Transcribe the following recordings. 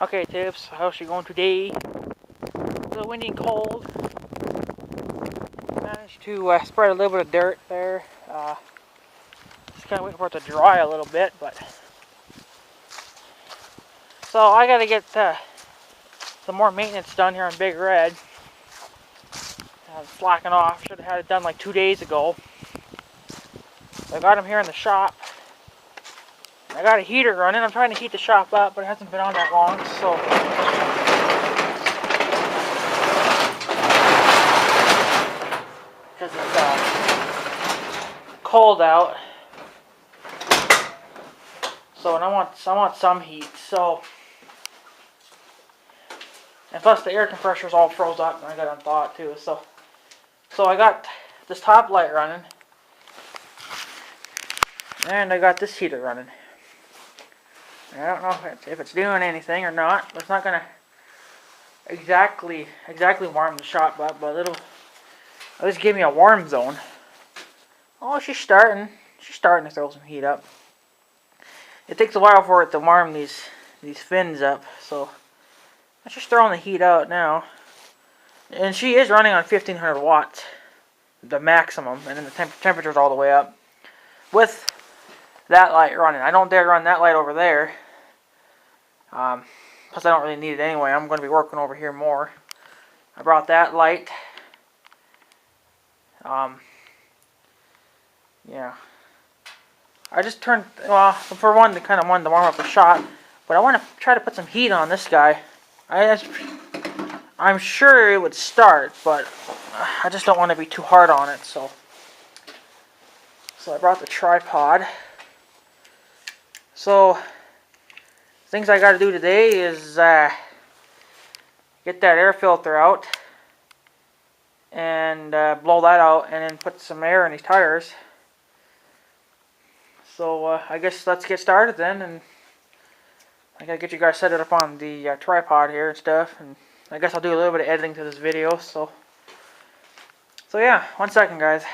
Okay, tips. How's she going today? A little windy and cold. Managed to spread a little bit of dirt there. Just kind of waiting for it to dry a little bit, but so I got to get some more maintenance done here on Big Red. I'm slacking off. Should have had it done like 2 days ago. I got him here in the shop. I got a heater running. I'm trying to heat the shop up, but it hasn't been on that long, so. Because it's cold out. So, and I want some heat. So, and plus the air compressor's all froze up, and I got unthawed too. So I got this top light running, and I got this heater running. I don't know if it's doing anything or not, but it's not gonna exactly warm the shop up, but it'll at least give me a warm zone. Oh, she's starting to throw some heat up. It takes a while for it to warm these fins up, so I'm just throwing the heat out now. And she is running on 1500 watts, the maximum, and then the temperature's all the way up with that light running. I don't dare run that light over there. Plus I don't really need it anyway. I'm going to be working over here more. I brought that light. Yeah. I just turned, well, for one, to kind of wanted to warm up the shop, but I want to try to put some heat on this guy. I'm sure it would start, but I just don't want to be too hard on it, so I brought the tripod. So, things I got to do today is get that air filter out and blow that out, and then put some air in these tires. So I guess let's get started then, and I gotta get you guys set it up on the tripod here and stuff, and I guess I'll do a little bit of editing to this video. So yeah, 1 second, guys.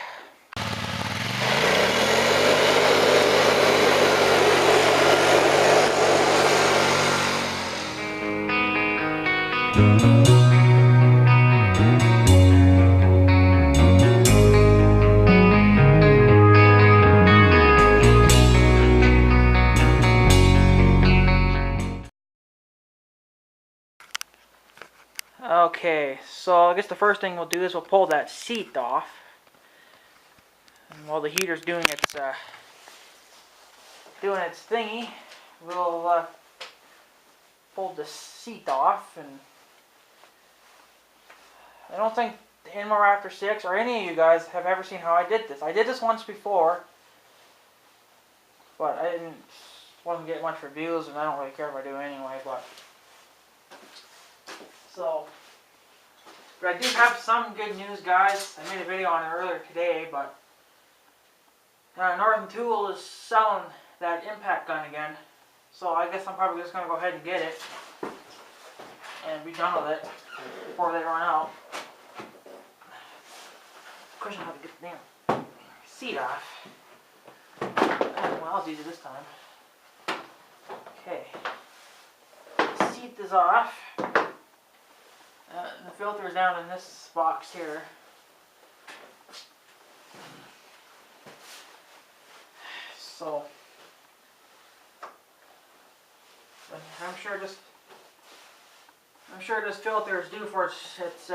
Okay, so I guess the first thing we'll do is we'll pull that seat off. And while the heater's doing its thingy, we'll pull the seat off. And I don't think Inmore After 6 or any of you guys have ever seen how I did this. I did this once before, but I wasn't getting much reviews, and I don't really care if I do anyway. But I do have some good news, guys. I made a video on it earlier today, but Northern Tool is selling that impact gun again. So I guess I'm probably just going to go ahead and get it and be done with it before they run out. Question how to get the damn seat off. Well, I was easy this time. Okay. The seat is off. The filter is down in this box here. So I'm sure this filter is due for its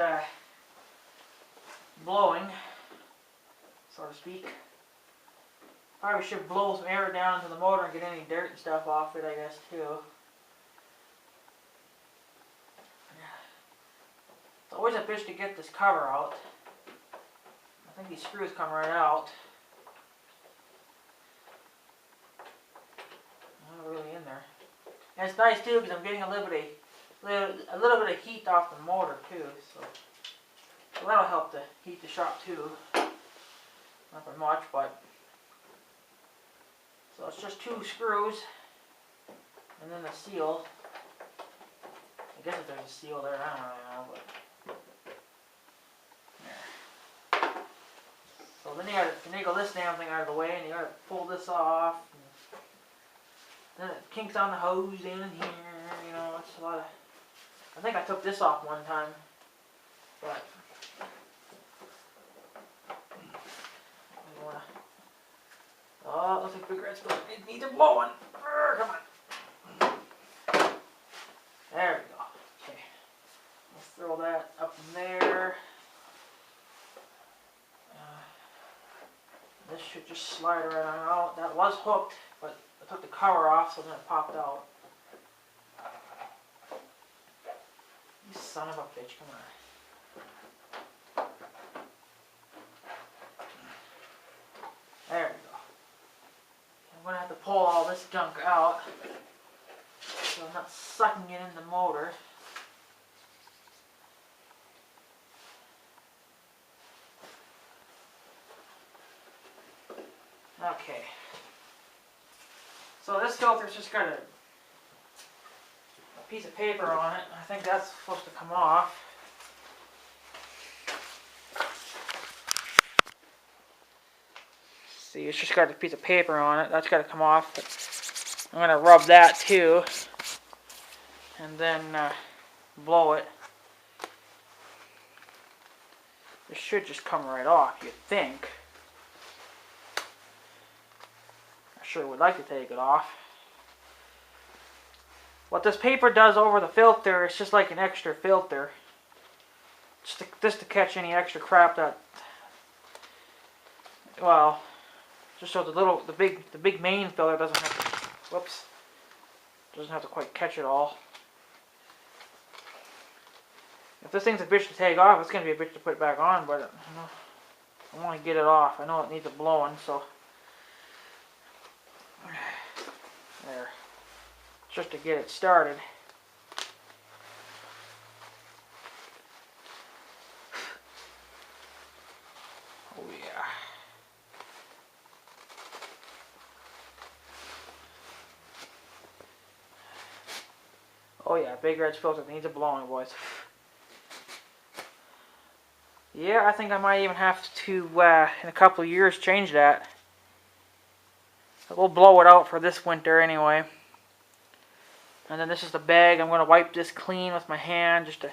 blowing, so to speak. Probably should blow some air down into the motor and get any dirt and stuff off it, I guess, too. It's always a bitch to get this cover out. I think these screws come right out. Not really in there. And it's nice too because I'm getting a little bit of heat off the motor too. So that'll help to heat the shop too. Not for much, but so it's just 2 screws and then a seal. I guess if there's a seal there, I don't really know, but. So then you gotta finagle this damn thing out of the way, and you gotta pull this off. And then it kinks on the hose in here, you know. a lot of. I think I took this off one time, but I wanna. Oh, looks like Big Red's filter needs a blowing. Come on. There we go. Okay. Let's throw that up in there. This should just slide right on out. That was hooked, but I took the cover off, so then it popped out. You son of a bitch, come on. There we go. I'm going to have to pull all this junk out, so I'm not sucking it in the motor. Okay. So this filter's just got a piece of paper on it. I think that's supposed to come off. See, it's just got a piece of paper on it. That's got to come off. But I'm going to rub that too. And then blow it. This should just come right off, you'd think. I sure would like to take it off. What this paper does over the filter, it's just like an extra filter. Just to catch any extra crap that, well, just so the big main filter doesn't have to quite catch it all. If this thing's a bitch to take off, it's gonna be a bitch to put back on, but I want to get it off. I know it needs a blowing, so there. Just to get it started. Oh yeah. Oh yeah, Big Red's filter needs a blowing, boys. Yeah, I think I might even have to, in a couple of years, change that. We'll blow it out for this winter anyway. And then this is the bag. I'm going to wipe this clean with my hand just to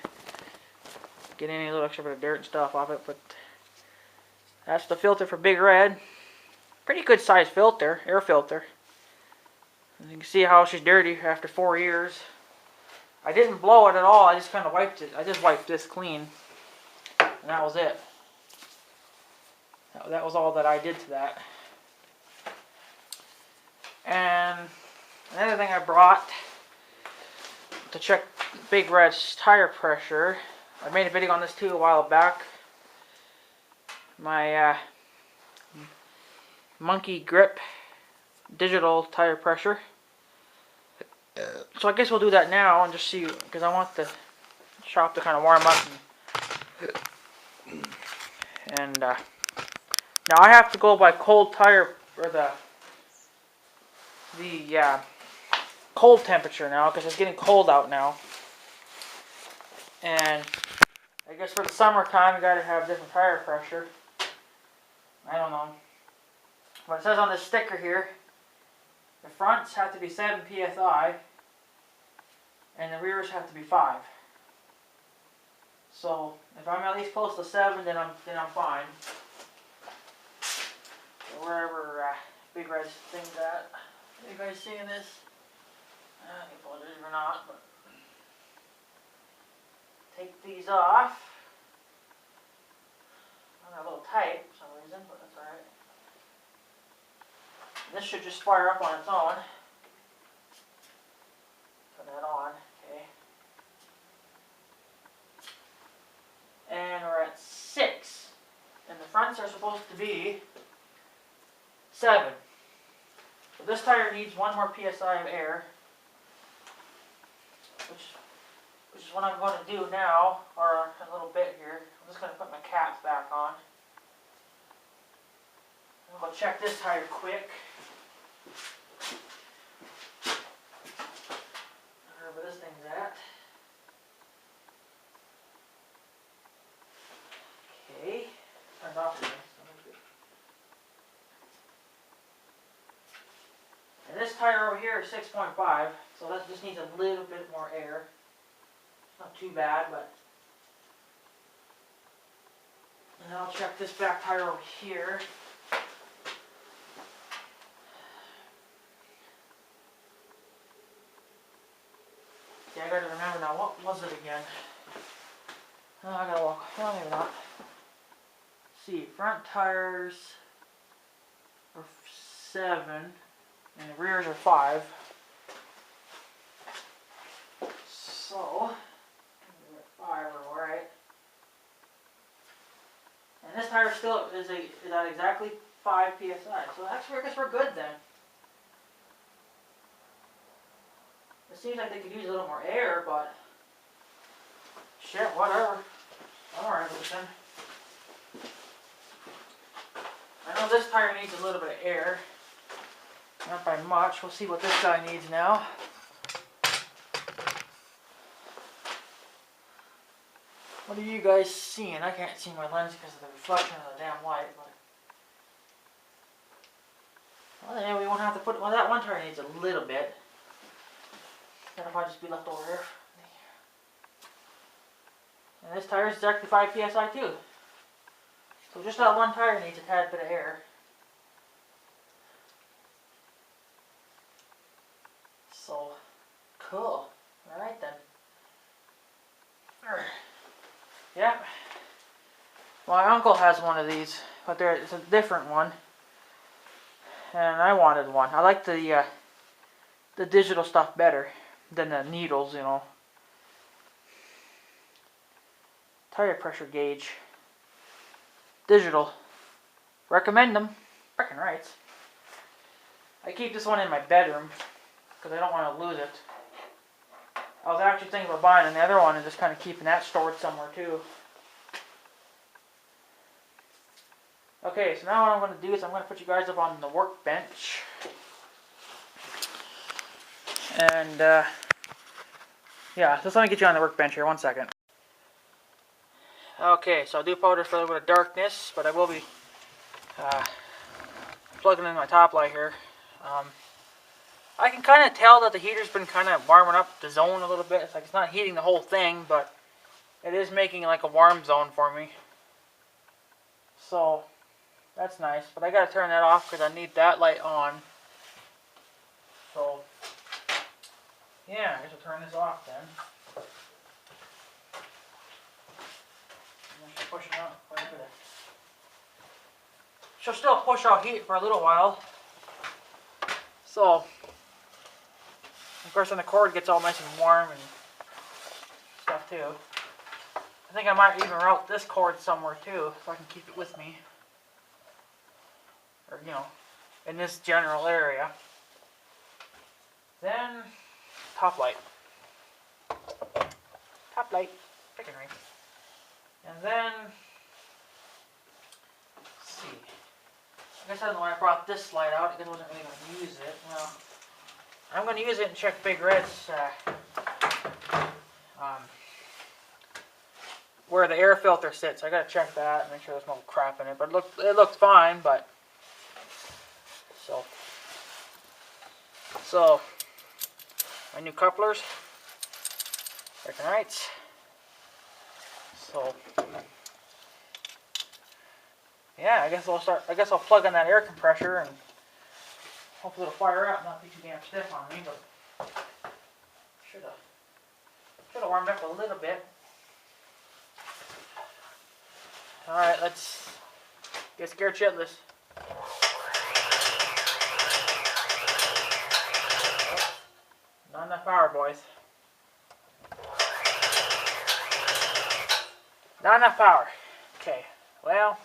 get any little extra bit of dirt and stuff off it. But that's the filter for Big Red. Pretty good sized filter, air filter. And you can see how she's dirty after 4 years. I didn't blow it at all. I just kind of wiped it. I just wiped this clean. And that was it. That was all that I did to that. And another thing I brought to check Big Red's tire pressure. I made a video on this too a while back. My Monkey Grip digital tire pressure. So I guess we'll do that now and just see, because I want the shop to kind of warm up. And now I have to go by cold tire, or the cold temperature now, because it's getting cold out now. And I guess for the summertime you gotta have different tire pressure. I don't know. But it says on this sticker here, the fronts have to be 7 psi and the rears have to be 5. So if I'm at least close to 7, then I'm fine. So wherever Big Red's thing's at. Are you guys seeing this? I don't know if it or not, but take these off. They're a little tight for some reason, but that's alright. This should just fire up on its own. Turn that on, okay. And we're at 6. And the fronts are supposed to be 7. So this tire needs 1 more psi of air. Which is what I'm going to do now, or a little bit here. I'm just going to put my caps back on. I'm going to check this tire quick. Wherever this thing's at. Okay. Turned off again. And this tire over here is 6.5, so that just needs a little bit more air. Not too bad, but. And I'll check this back tire over here. Yeah, I gotta remember now, what was it again? Oh, I gotta walk, no maybe not. Let's see, front tires are 7, and the rears are 5. So, 5 are alright. And this tire still is at exactly 5 psi, so actually I guess we're good then. It seems like they could use a little more air, but shit, whatever. I'm alright with it then. I know this tire needs a little bit of air. Not by much. We'll see what this guy needs now. What are you guys seeing? I can't see my lens because of the reflection of the damn light. But well, yeah, we won't have to put. Well, that one tire needs a little bit. That'll probably just be left over here. And this tire is exactly 5 psi too. So just that one tire needs a tad bit of air. So, cool. Alright then. Yeah. My uncle has one of these, but it's a different one. And I wanted one. I like the digital stuff better than the needles, you know. Tire pressure gauge. Digital. Recommend them. Frickin' right. I keep this one in my bedroom because I don't want to lose it. I was actually thinking about buying another one and just kind of keeping that stored somewhere too. Okay, so now what I'm going to do is I'm going to put you guys up on the workbench. And, yeah, just let me get you on the workbench here, 1 second. Okay, so I do apologize for a little bit of darkness, but I will be plugging in my top light here. I can kind of tell that the heater's been kind of warming up the zone a little bit. It's like it's not heating the whole thing, but it is making like a warm zone for me. So, that's nice. But I gotta turn that off because I need that light on. So, yeah, I guess I'll turn this off then. Pushing out quite a bit. She'll still push out heat for a little while. So, of course, when the cord gets all nice and warm and stuff too. I think I might even route this cord somewhere too, so I can keep it with me. Or, you know, in this general area. Then, top light. Top light. Freaking right. And then, let's see. I guess I don't know why I brought this light out. I guess I wasn't really going to use it. Well, I'm going to use it and check Big Red's, where the air filter sits. I got to check that and make sure there's no crap in it. But it looked fine, but, so, my new couplers, freaking right. So, yeah, I guess I'll plug in that air compressor and hopefully it'll fire out and not be too damn stiff on me, but should have warmed up a little bit. Alright, let's get scared shitless. Not enough power, boys. Not enough power. Okay, well,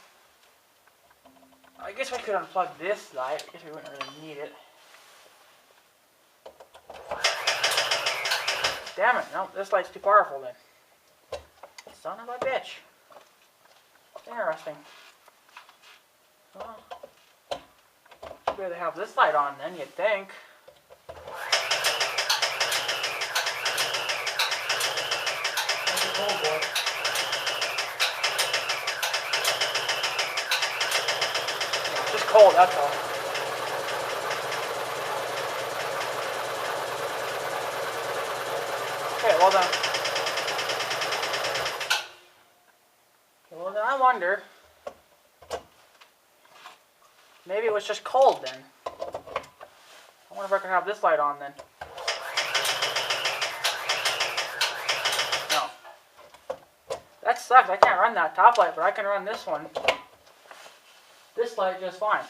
I guess we could unplug this light. I guess we wouldn't really need it. Damn it, no, this light's too powerful then. Son of a bitch. Interesting. Well, should be able to have this light on then, you'd think. That's a cold boy. Cold, that's all. Okay, well then. Well then I wonder. Maybe it was just cold then. I wonder if I can have this light on then. No. That sucks. I can't run that top light, but I can run this one. This light just fine.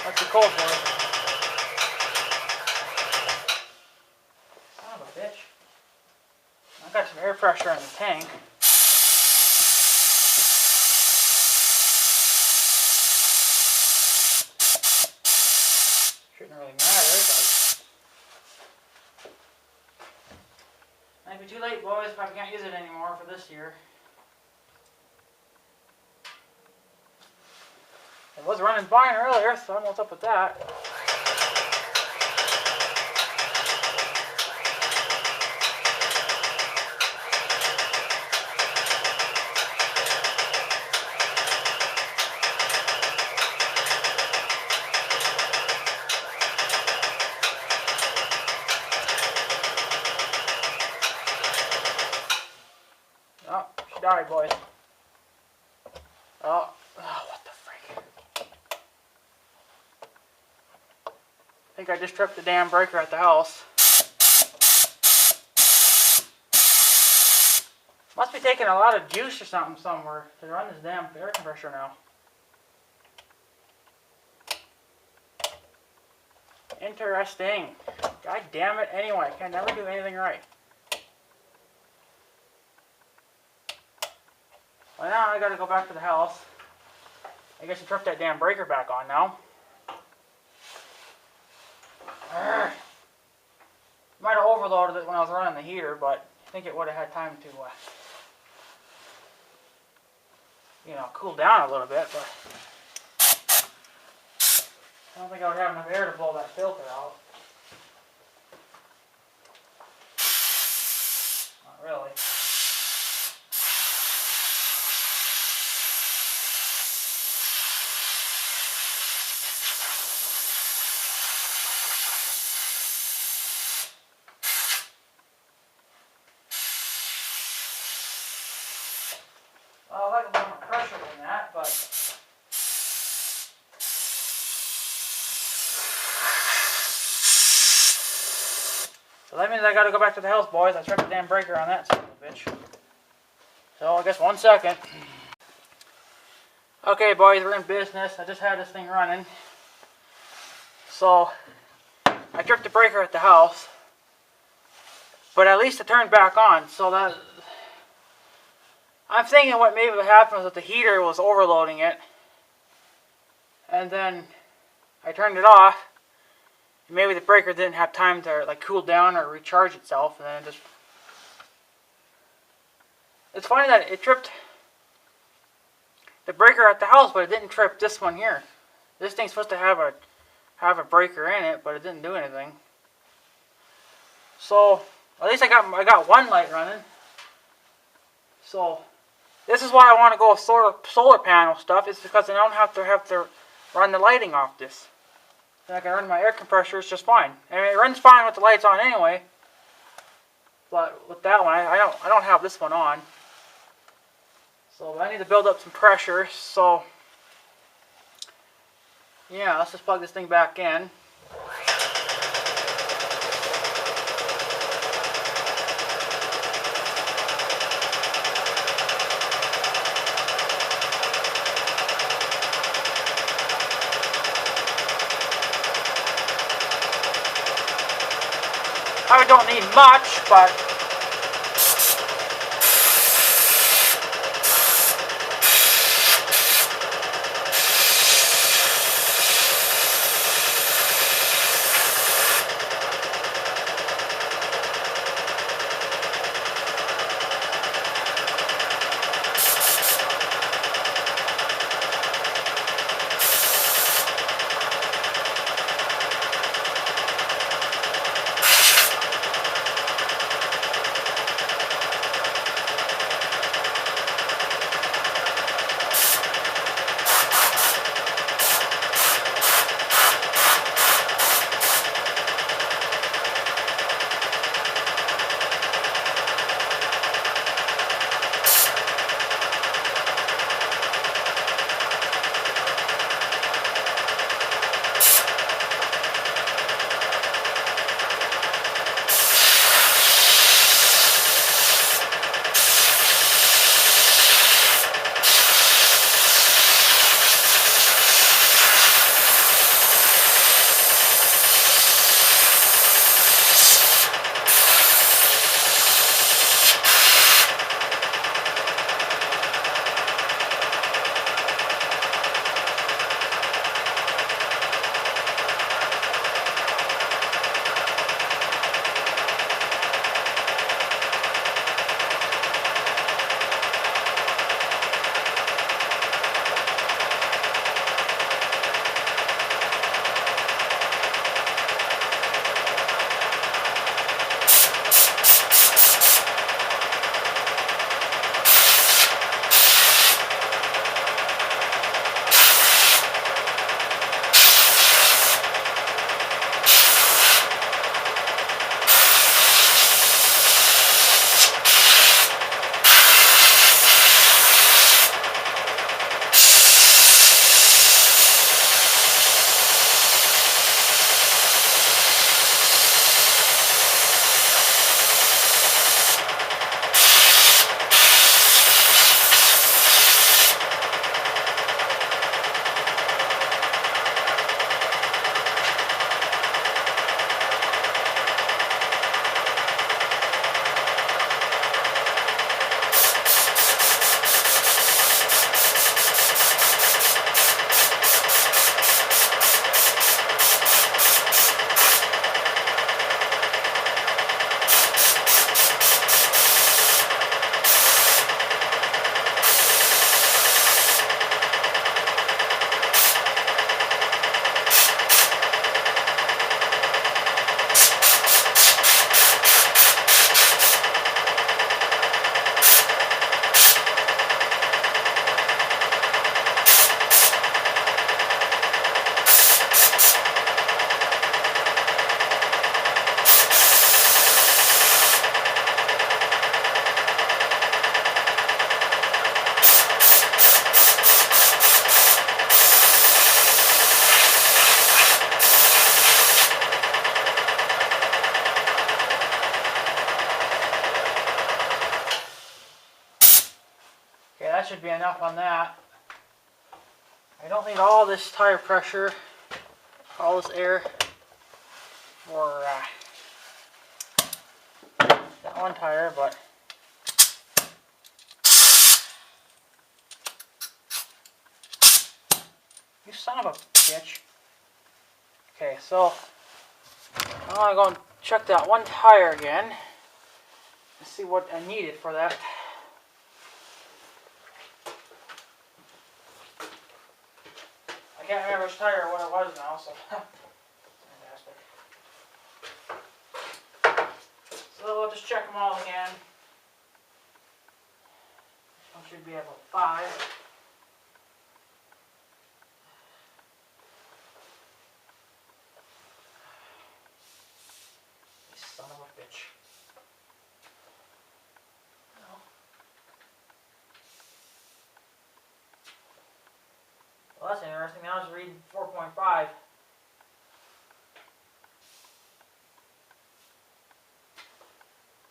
That's the cold boy. Son of a bitch. I got some air pressure in the tank. Shouldn't really matter, but might be too late, boys, if I can't use it anymore for this year. It was running fine earlier, so I don't know what's up with that. Oh, she died, boys. Oh, what the frick. I think I just tripped the damn breaker at the house. Must be taking a lot of juice or something somewhere to run this damn air compressor now. Interesting. God damn it. Anyway, I can never do anything right. Well, now I gotta go back to the house. I guess I tripped that damn breaker back on now. Might have overloaded it when I was running the heater, but I think it would have had time to, cool down a little bit, but I don't think I would have enough air to blow that filter out. Not really. Well, I like a little more pressure than that, but so that means I gotta go back to the house, boys. I tripped the damn breaker on that son of a bitch. So I guess 1 second. Okay, boys, we're in business. I just had this thing running. So I tripped the breaker at the house, but at least it turned back on. So that I'm thinking what maybe would happen was that the heater was overloading it, and then I turned it off. Maybe the breaker didn't have time to cool down or recharge itself, and then it just. It's funny that it tripped the breaker at the house, but it didn't trip this one here. This thing's supposed to have a breaker in it, but it didn't do anything. So at least I got one light running. So this is why I want to go with solar panel stuff. It's because I don't have to run the lighting off this. Then I can run my air compressors just fine. I mean, it runs fine with the lights on anyway. But with that one, I don't have this one on. So I need to build up some pressure. So yeah, let's just plug this thing back in. I don't need much, but that should be enough on that. I don't need all this tire pressure, all this air for that one tire, but you son of a bitch. Okay, so I'm gonna go and check that one tire again and see what I needed for that. I can't remember which tire or what it was now, so fantastic. So we'll just check them all again. This one should be at about 5. You son of a bitch. No. Well, that's interesting. Now it's reading 4.5.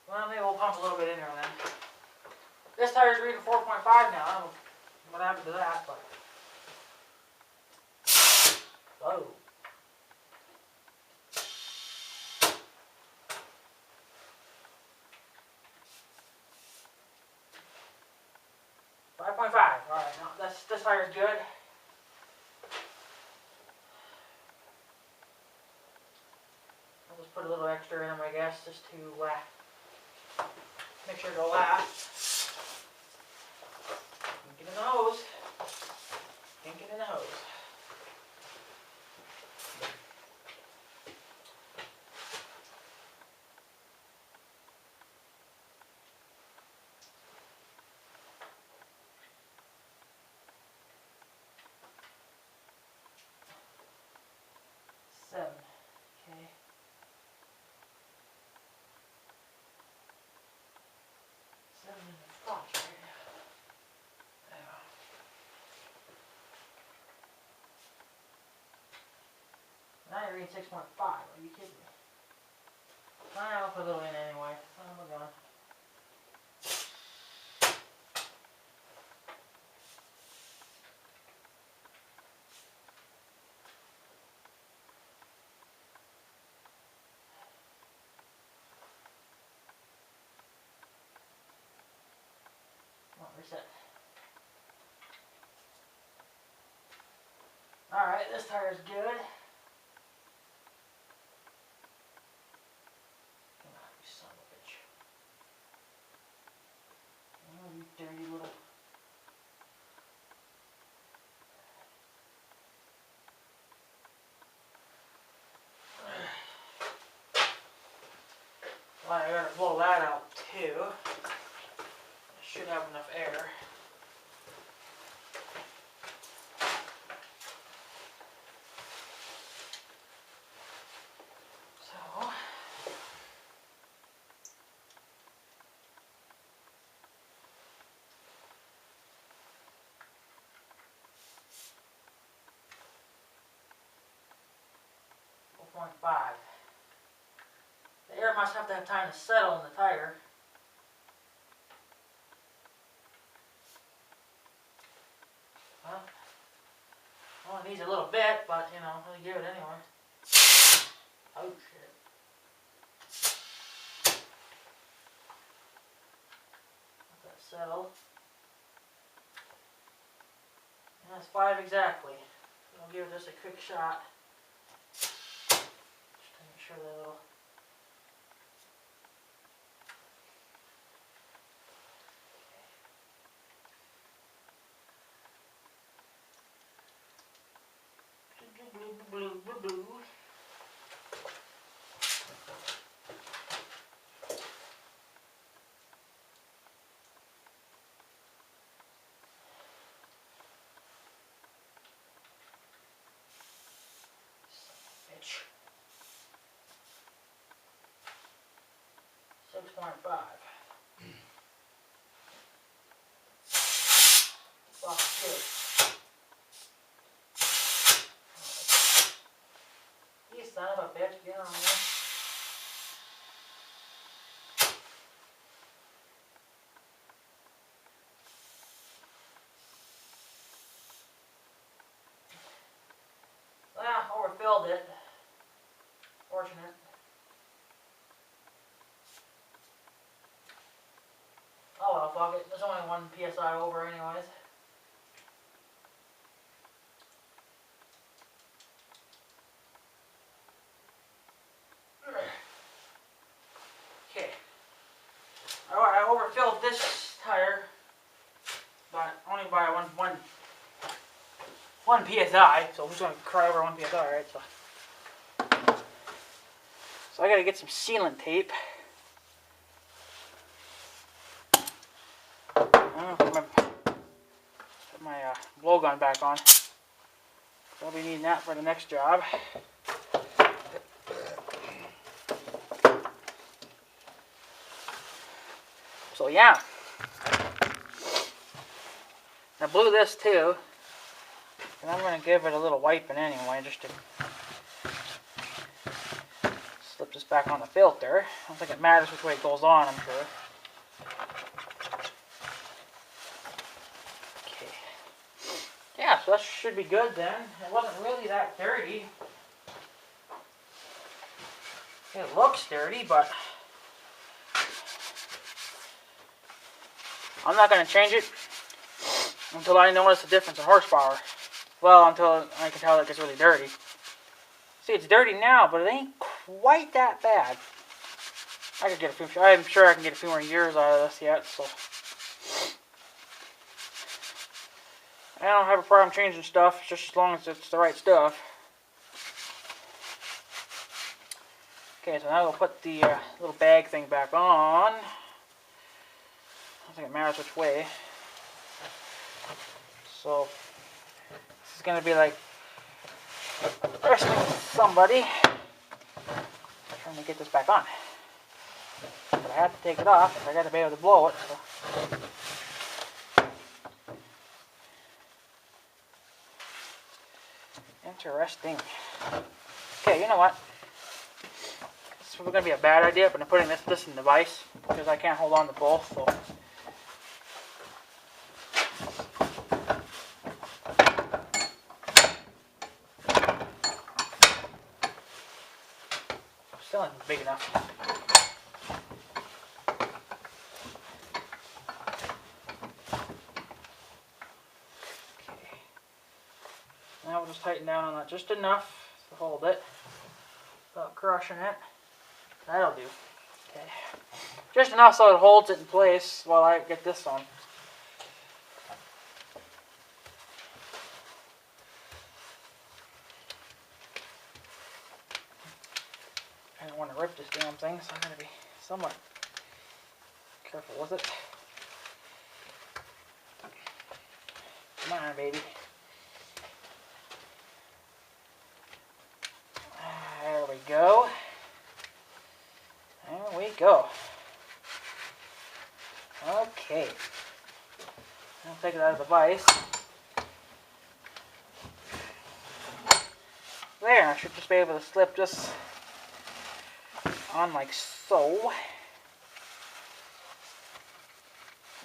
Well, maybe we'll pump a little bit in there then. This tire's reading 4.5 now. I don't know what happened to that, but. Oh. 5.5. Alright, now this tire's good. I'll just put a little extra in them, I guess, just to make sure it'll last. Kink it in the hose. Kink it in the hose. Okay. Seven in the front, right? Yeah. Now you're reading 6.5. Are you kidding me? I'll put a little in anyway. Oh my god. Reset. Alright, this tire's good. Come on, you son of a bitch. Oh, you dirty little. Well, I gotta blow that out too. I should have enough air. So. .5. The air must have to have time to settle in the tire. Huh? Well, it needs a little bit, but you know, I'll give it anyway. Oh shit. Let that settle. And that's 5 exactly. I'll give this a quick shot. Just to make sure that it'll. Blue, blue, blue, blue. Bitch. 6.5. Fuck good. You son of a bitch, get on there. fuck it. There's only 1 psi over anyways. Okay. I overfilled this tire, but only by one psi. So who's gonna cry over 1 psi, right? So I gotta get some sealant tape. I'm gonna put my blowgun back on. I'll be needing that for the next job. So yeah, I blew this too, and I'm going to give it a little wiping anyway, just to slip this back on the filter. I don't think it matters which way it goes on, I'm sure. Okay. Yeah, so that should be good then. It wasn't really that dirty. It looks dirty, but I'm not going to change it until I notice the difference in horsepower. Well, until I can tell it gets really dirty. See, it's dirty now, but it ain't quite that bad. I could get a few. I'm sure I can get a few more years out of this yet. So I don't have a problem changing stuff, just as long as it's the right stuff. Okay, so now we'll put the little bag thing back on. I don't think it matters which way. So this is going to be like wrestling somebody trying to get this back on. But I have to take it off. I got to be able to blow it. So. Interesting. Okay, you know what? This is going to be a bad idea, but I'm putting this in the vise because I can't hold on to both. So. Still isn't big enough. Okay. Now we'll just tighten down on that just enough to hold it without crushing it. That'll do. Okay. Just enough so it holds it in place while I get this on. I don't want to rip this damn thing, so I'm going to be somewhat careful with it. Come on, baby. There we go. There we go. Okay. I'll take it out of the vise. There, I should just be able to slip this on like so.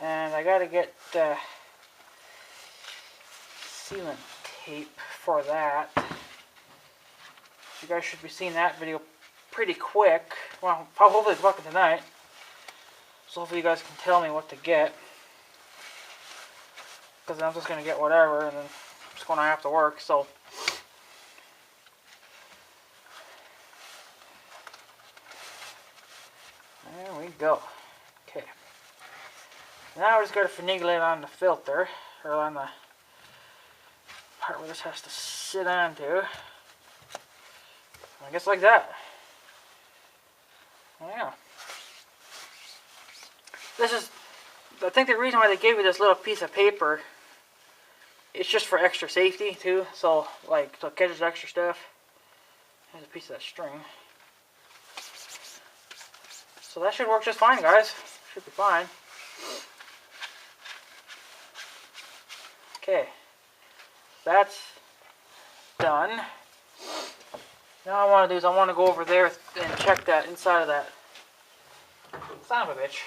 And I gotta get sealant tape for that. You guys should be seeing that video pretty quick. Well, hopefully it's fucking tonight. So hopefully you guys can tell me what to get. Because I'm just gonna get whatever and then it's gonna have to work, so. There we go. Okay. Now we're just going to finagle it on the filter, or on the part where this has to sit onto. I guess like that. Yeah. This is, I think the reason why they gave you this little piece of paper, it's just for extra safety too. So like, so it catches extra stuff. Here's a piece of that string. So that should work just fine, guys. Should be fine. Okay. That's done. Now I want to do is I want to go over there and check that inside of that son of a bitch.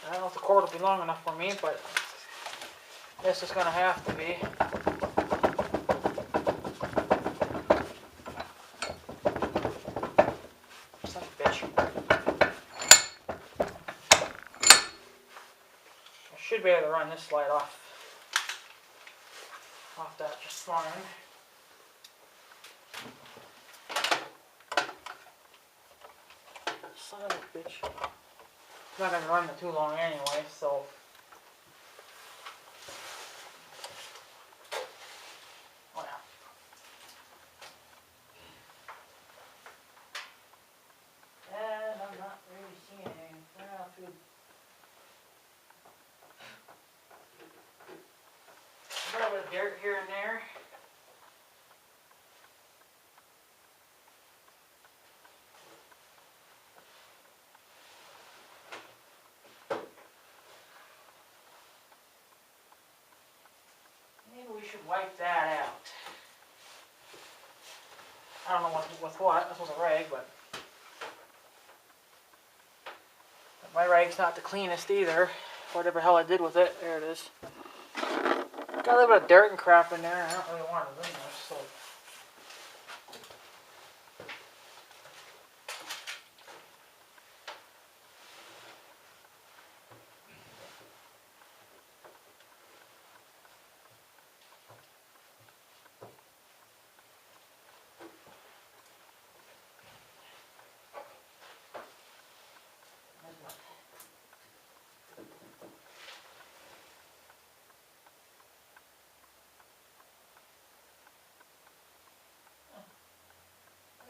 I don't know if the cord will be long enough for me, but this is going to have to be. Son of a bitch. should be able to run this slide off that just fine. Son of a bitch. It's not going to run it too long anyway, so. Oh yeah. And I'm not really seeing anything. Well, a little bit of dirt here and there. Maybe we should wipe that out. I don't know with what. This was a rag, but my rag's not the cleanest either. Whatever hell I did with it, there it is. Got a little bit of dirt and crap in there. I don't really want it in there, so.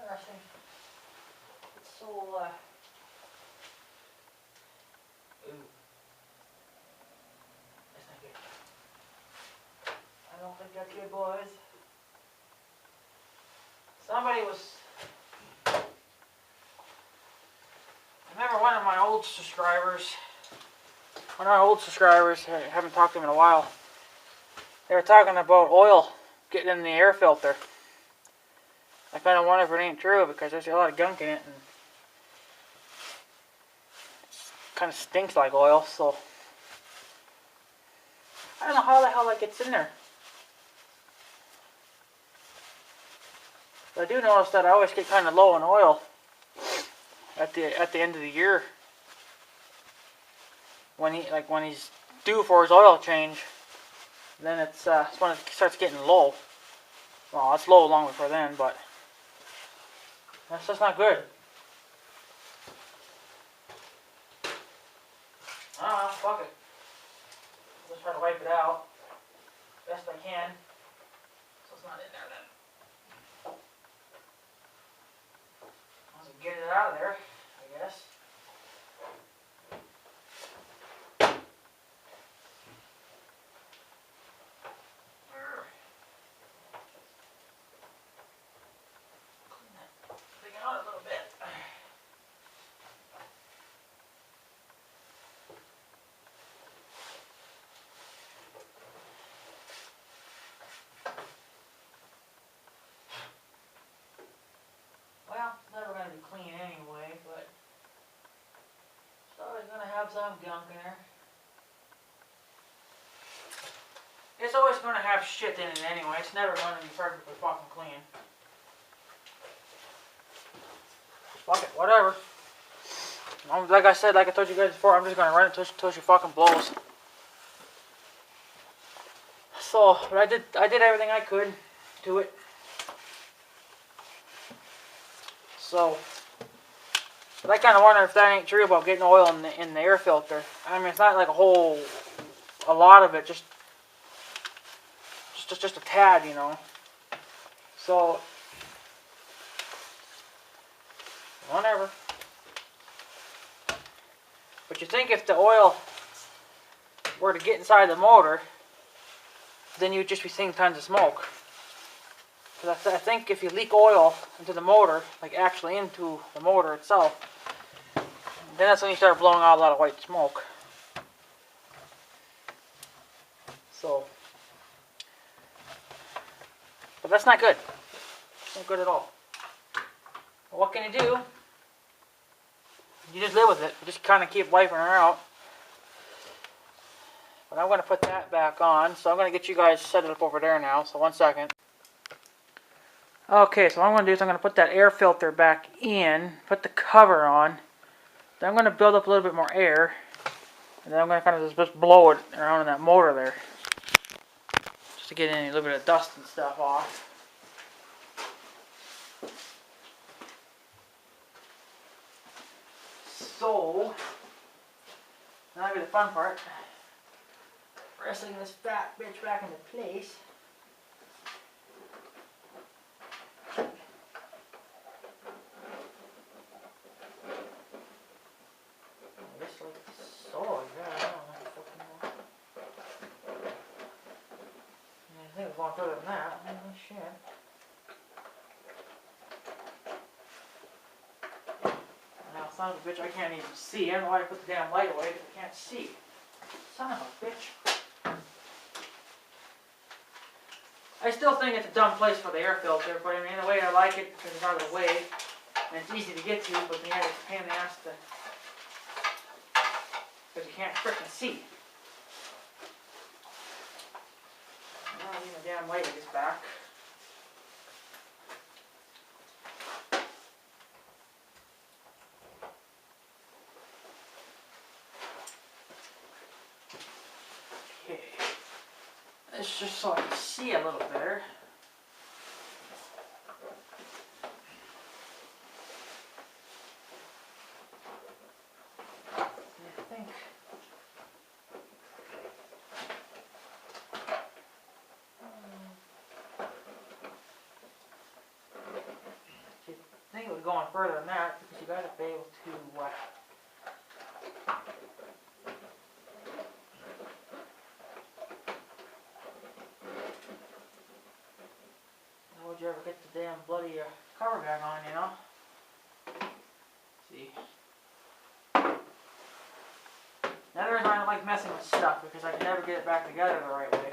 Interesting. It's so, ooh. That's not good. I don't think that's good, boys. Somebody was... I remember one of my old subscribers, I haven't talked to him in a while, they were talking about oil getting in the air filter. I kind of wonder if it ain't true, because there's a lot of gunk in it, and it kind of stinks like oil, so I don't know how the hell that gets in there. But I do notice that I always get kind of low on oil at the end of the year when he's due for his oil change. Then it's when it starts getting low. Well, it's low long before then, but that's just not good. Fuck it. I'll just try to wipe it out best I can, so it's not in there then. Once I get it out of there, I guess. Clean that thing out a little bit. Well, it's never going to be clean anyway, but it's always going to have some gunk in there. It's always going to have shit in it anyway. It's never going to be perfectly fucking clean. Fuck it, whatever. Like I said, like I told you guys before, I'm just going to run it till she fucking blows. So, but I did everything I could to it. So, but I kind of wonder if that ain't true about getting oil in the air filter. I mean, it's not like a lot of it, just a tad, you know. So, whatever. But you think if the oil were to get inside the motor, then you'd just be seeing tons of smoke. Because I think if you leak oil into the motor, like actually into the motor itself, then that's when you start blowing out a lot of white smoke. So, but that's not good. It's not good at all. But what can you do? You just live with it. You just kind of keep wiping her out. But I'm going to put that back on. So I'm going to get you guys set it up over there now. So 1 second. Okay, so what I'm going to do is I'm going to put that air filter back in. Put the cover on. Then I'm going to build up a little bit more air. And then I'm going to kind of just blow it around in that motor there. Just to get any little bit of dust and stuff off. So, now be the fun part. Wrestling this fat bitch back into place. Just like so, yeah, I don't know fucking know. I think we're going further than that. Oh shit. Now, son of a bitch, I can't even see. I don't know why I put the damn light away because I can't see. Son of a bitch. I still think it's a dumb place for the air filter, but I mean, in a way I like it because it's out of the way and it's easy to get to, but then it's a pain in the ass to, because you can't frickin' see. Now I need my damn light is back. Okay. It's just so I can see a little better. I think. I think it was going further than that because you got to be able to. How would you ever get the damn bloody cover back on, you know? See. Another reason I don't like messing with stuff because I can never get it back together the right way.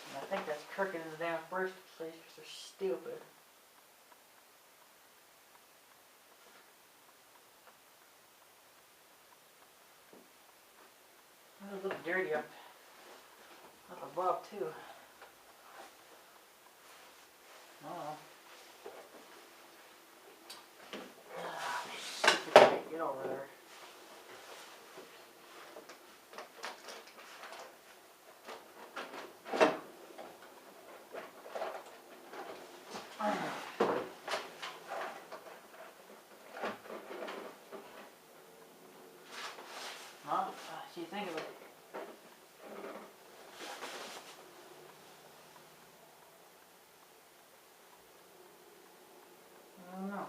And I think that's crooked in the damn first place because they're stupid. It's a little dirty up above too. Oh. Get over there. Well, so you think of it. I don't know.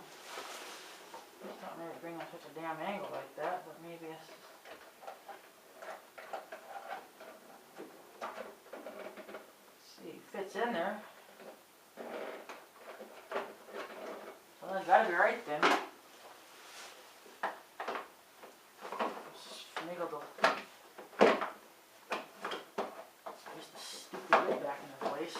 It's not maybe bring on such a damn angle like that, but maybe it's. See, fits in there. So that's gotta be right then. Finagle just the stupid lid back into place.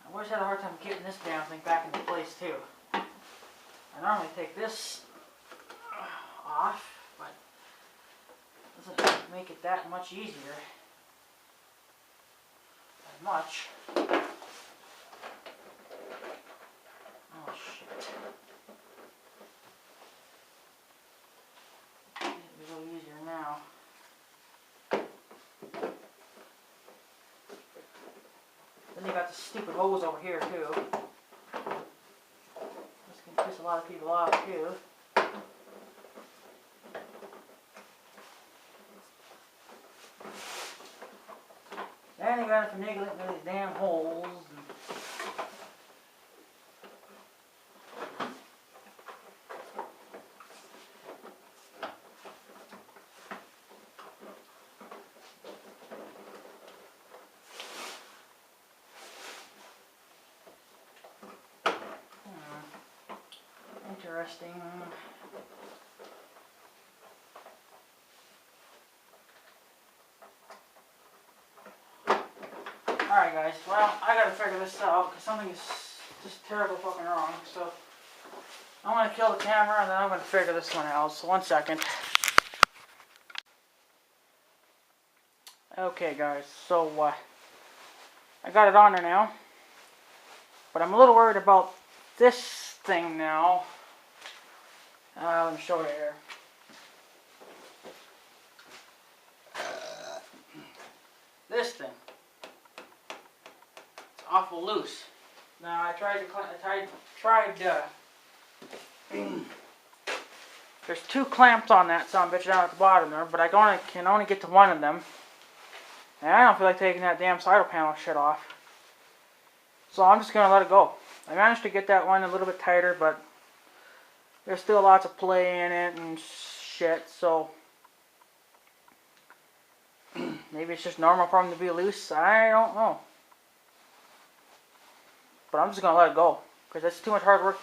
I always had a hard time getting this damn thing back into place too. I normally take this off, but it doesn't make it that much easier. That much. Oh shit. It'll be a little easier now. Then you got the stupid hose over here too. This can piss a lot of people off too. Then you gotta finagle it into these damn holes. Interesting. Alright guys, well, I gotta figure this out because something is just terrible fucking wrong. So I'm gonna kill the camera and then I'm gonna figure this one out. So 1 second. Okay, guys. So I got it on there now, but I'm a little worried about this thing now. Let me show you here. This thing. It's awful loose. Now I tried there's 2 clamps on that son of a bitch down at the bottom there, but I can only get to one of them. And I don't feel like taking that damn sidle panel shit off. So I'm just gonna let it go. I managed to get that one a little bit tighter, but there's still lots of play in it and shit, so maybe it's just normal for them to be loose. I don't know. But I'm just gonna let it go because it's too much hard work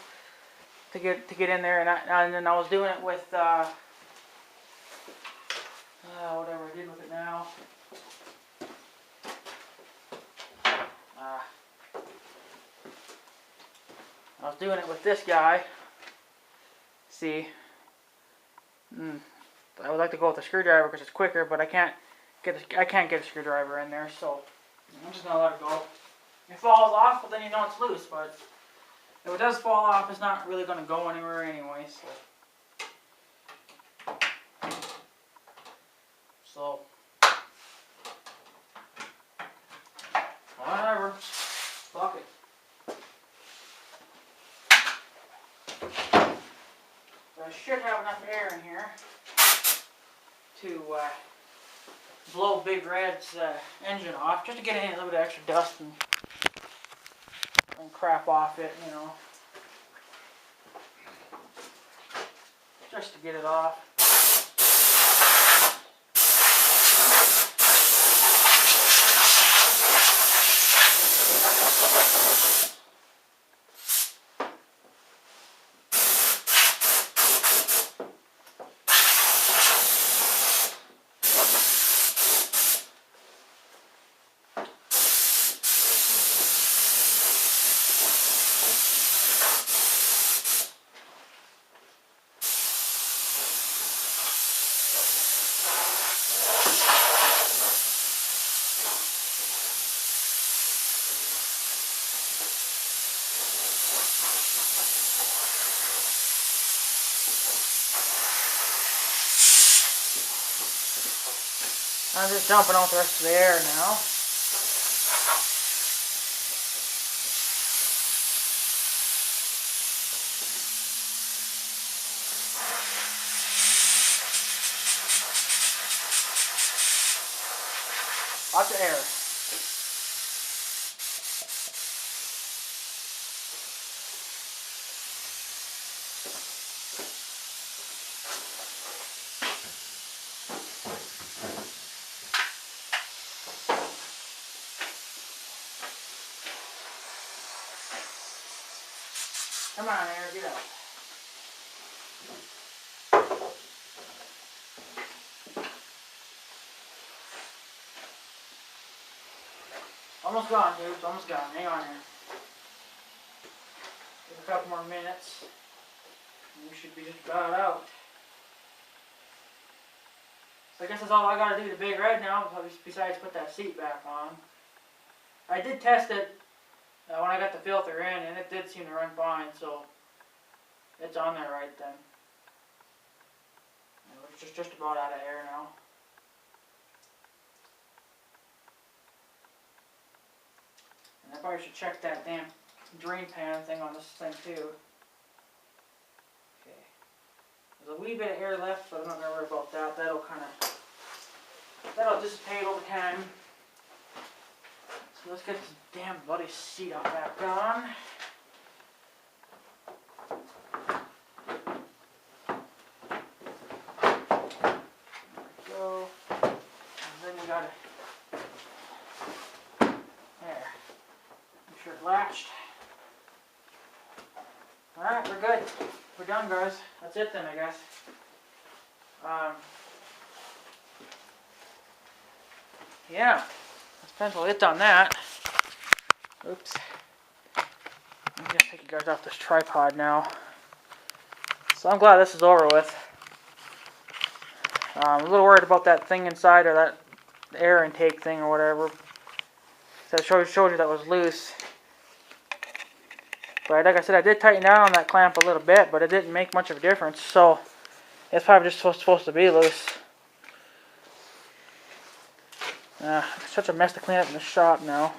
to get in there. And then I was doing it with whatever I did with it now. I was doing it with this guy. See, I would like to go with a screwdriver because it's quicker, but I can't get a screwdriver in there, so I'm just gonna let it go. If it falls off, well then you know it's loose, but if it does fall off, it's not really gonna go anywhere anyway. So whatever, fuck it. I should have enough air in here to blow Big Red's engine off, just to get any little bit of extra dust and crap off it, you know, just to get it off. I'm just dumping out the rest of the air now. Lots of air. Come on, air, get out. Almost gone, dude. It's almost gone. Hang on here. Give a couple more minutes. And we should be just about out. So I guess that's all I gotta do to Big Red now, besides put that seat back on. I did test it when I got the filter in, and it did seem to run fine, so it's on there right then. And we're just about out of air now. And I probably should check that damn drain pan thing on this thing too. Okay. There's a wee bit of air left, but I'm not gonna worry about that. That'll dissipate over time. So let's get this damn bloody seat out back on. There we go. And then we gotta, there. Make sure it latched. Alright, we're good. We're done, guys. That's it then, I guess. Yeah. That's pencil it on that. Oops. just take you guys off this tripod now. So I'm glad this is over with. I'm a little worried about that thing inside, or that air intake thing or whatever. So I showed you that was loose. But like I said, I did tighten down on that clamp a little bit, but it didn't make much of a difference. So it's probably just supposed to be loose. It's such a mess to clean up in the shop now.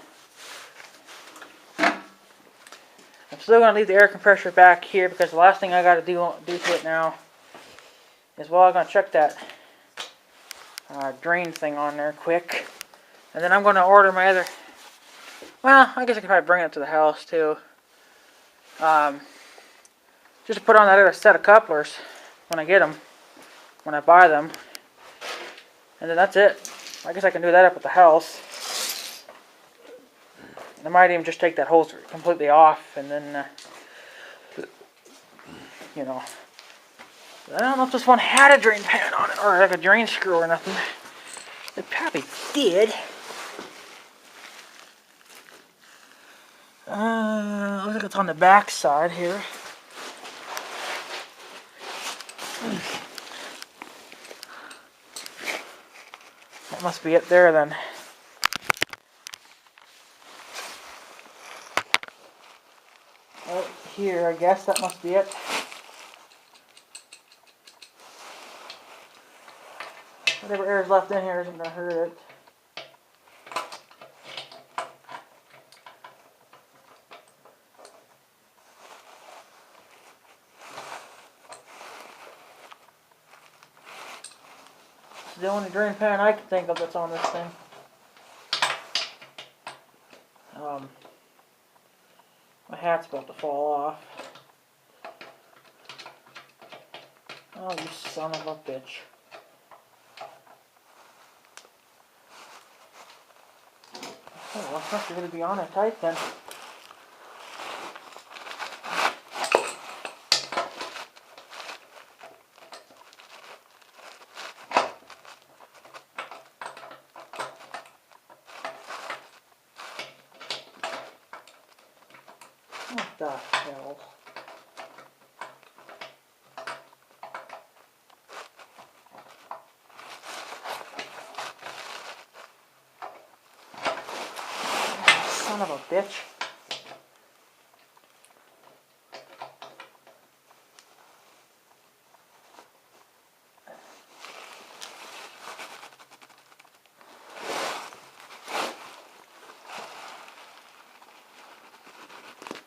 I'm still going to leave the air compressor back here because the last thing I got to do to it now is, well, I'm going to check that drain thing on there quick. And then I'm going to order my other, well, I guess I could probably bring it to the house too. Just to put on that other set of couplers when I get them, when I buy them. And then that's it. I guess I can do that up at the house. I might even just take that hose completely off and then, you know. I don't know if this one had a drain pan on it or like a drain screw or nothing. It probably did. Looks like it's on the back side here. That must be it there then. Right here, I guess that must be it. Whatever air is left in here isn't going to hurt it. This is the only drain pan I can think of that's on this thing. My hat's about to fall off. Oh, you son of a bitch. Oh, well, it's not going to be on it tight then. What the hell? Son of a bitch.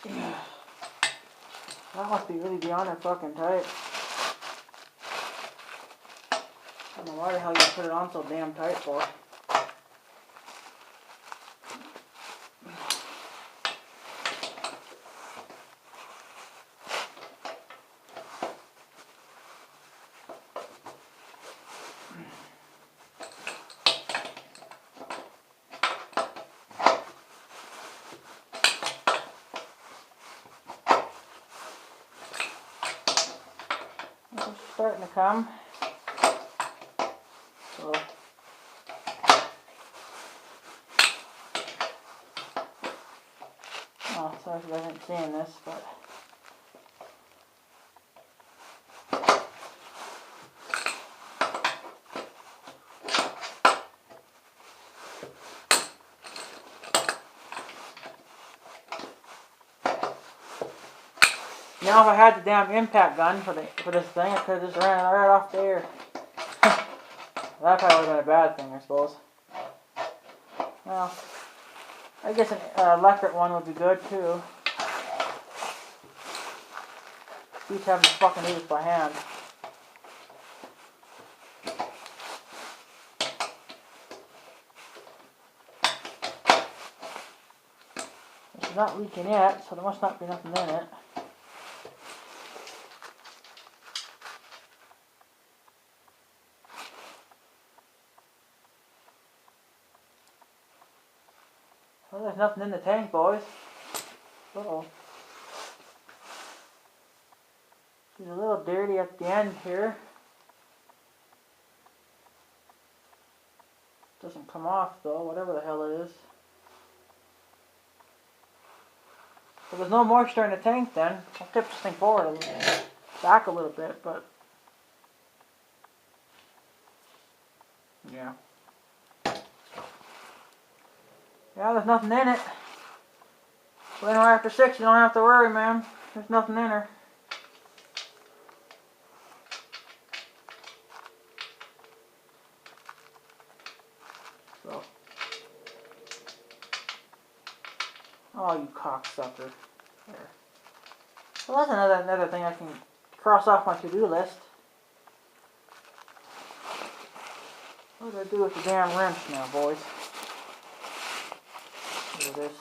Yeah. That must be really beyond it fucking tight. I don't know why the hell you put it on so damn tight for. It's starting to come. So oh, sorry if you guys aren't seeing this, but now if I had the damn impact gun for this thing, I could have just ran it right off the air. That probably would have been a bad thing, I suppose. Well, I guess an electric one would be good too. Each having to fucking do this by hand. It's not leaking yet, so there must not be nothing in it. Well, there's nothing in the tank, boys. Uh-oh. It's a little dirty at the end here. Doesn't come off though, whatever the hell it is. So there's no moisture in the tank then. I'll tip this thing forward a little, back a little bit, but yeah. Yeah, there's nothing in it. But anyway, after 6, you don't have to worry, man. There's nothing in her. So. Oh, you cocksucker. There. So that's another thing I can cross off my to-do list. What do I do with the damn wrench now, boys? There it is.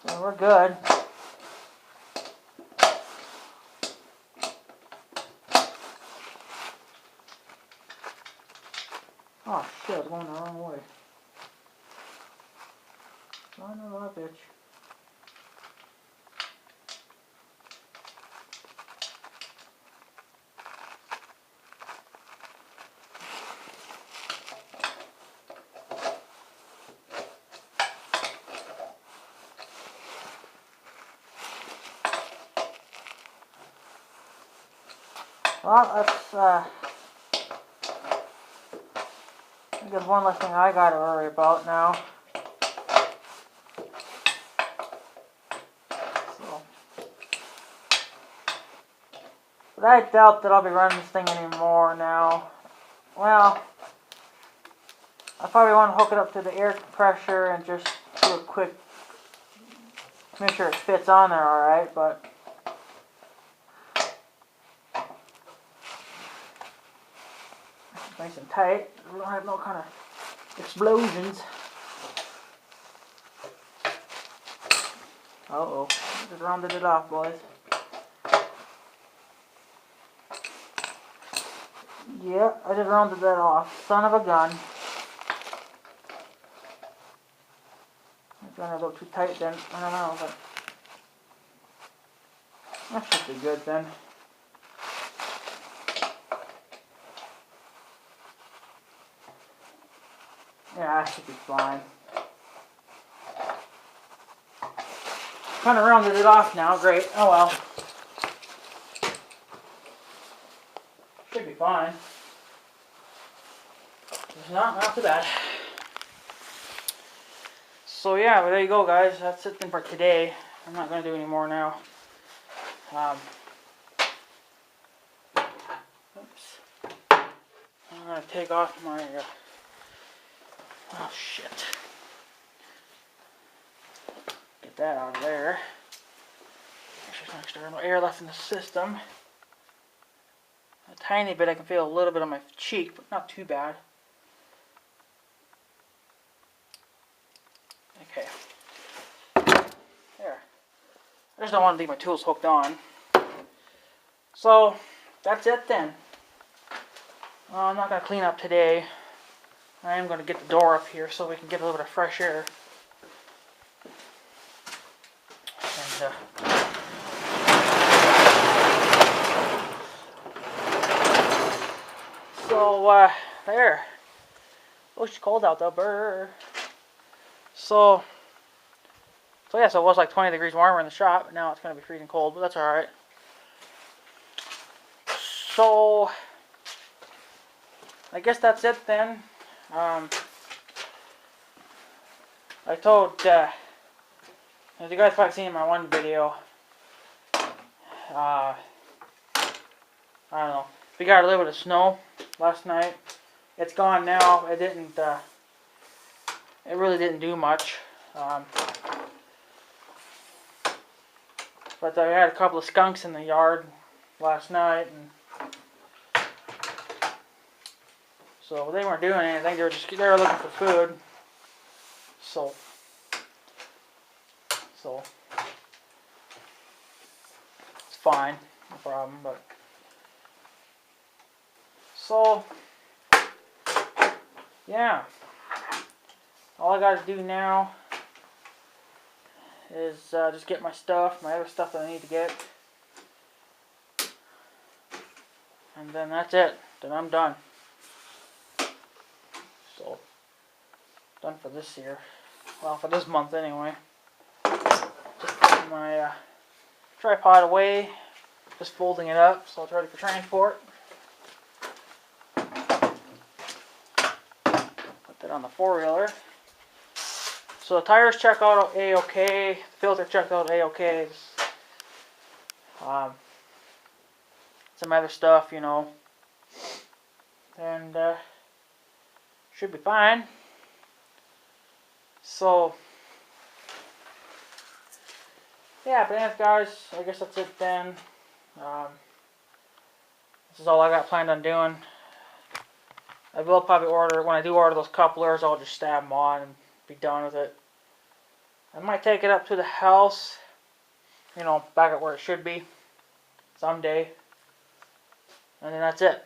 So we're good. Oh shit, it's going the wrong way. Son of a bitch. Well, that's I guess one less thing I gotta worry about now. So, but I doubt that I'll be running this thing anymore now. Well, I probably want to hook it up to the air compressor and just do a quick, make sure it fits on there alright, but nice and tight. We don't have no kind of explosions. Uh-oh. Just rounded it off, boys. Yeah, I just rounded that off. Son of a gun. It's gonna go too tight then. I don't know, but that should be good then. Yeah, that should be fine. Kind of rounded it off now. Great. Oh well. Should be fine. It's not too bad. So yeah, but there you go, guys. That's it then for today. I'm not gonna do any more now. Oops. I'm gonna take off my. Oh shit. Get that out of there. There's some external air left in the system. A tiny bit, I can feel a little bit on my cheek, but not too bad. Okay. There. I just don't want to leave my tools hooked on. So, that's it then. I'm not going to clean up today. I am going to get the door up here so we can get a little bit of fresh air. And, so, there. Oh, it's cold out though, brr. So yeah, so it was like 20 degrees warmer in the shop, but now it's going to be freezing cold, but that's alright. So, I guess that's it then. I told, as you guys probably seen in my one video, I don't know, we got a little bit of snow last night. It's gone now. It didn't, it really didn't do much. But I had a couple of skunks in the yard last night, and so they weren't doing anything. They were looking for food. So it's fine, no problem. But so yeah, all I got to do now is just get my stuff, my other stuff that I need to get, and then that's it. Then I'm done. So done for this year. Well, for this month anyway. Just putting my tripod away, just folding it up so it's ready for transport. Put that on the four-wheeler. So the tires check out A-okay, the filter checked out A-okay. Some other stuff, you know, and should be fine. So yeah, but anyways, guys, I guess that's it then. This is all I got planned on doing. I will probably order, when I do order those couplers, I'll just stab them on and be done with it. I might take it up to the house, you know, back at where it should be someday. And then that's it.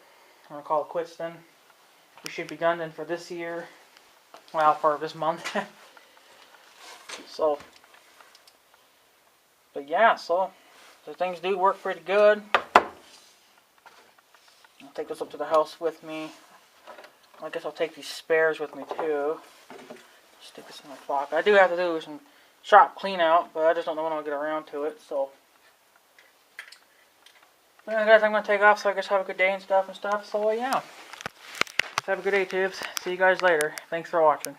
I'm going to call it quits then. We should be done then for this year. Well, for this month. So, but yeah, so the things do work pretty good. I'll take this up to the house with me. I guess I'll take these spares with me too. Stick this in my pocket. I do have to do some shop clean out, but I just don't know when I'll get around to it. So, yeah, guys, I'm gonna take off. So I guess have a good day and stuff. So yeah, have a good day, Tibbs. See you guys later. Thanks for watching.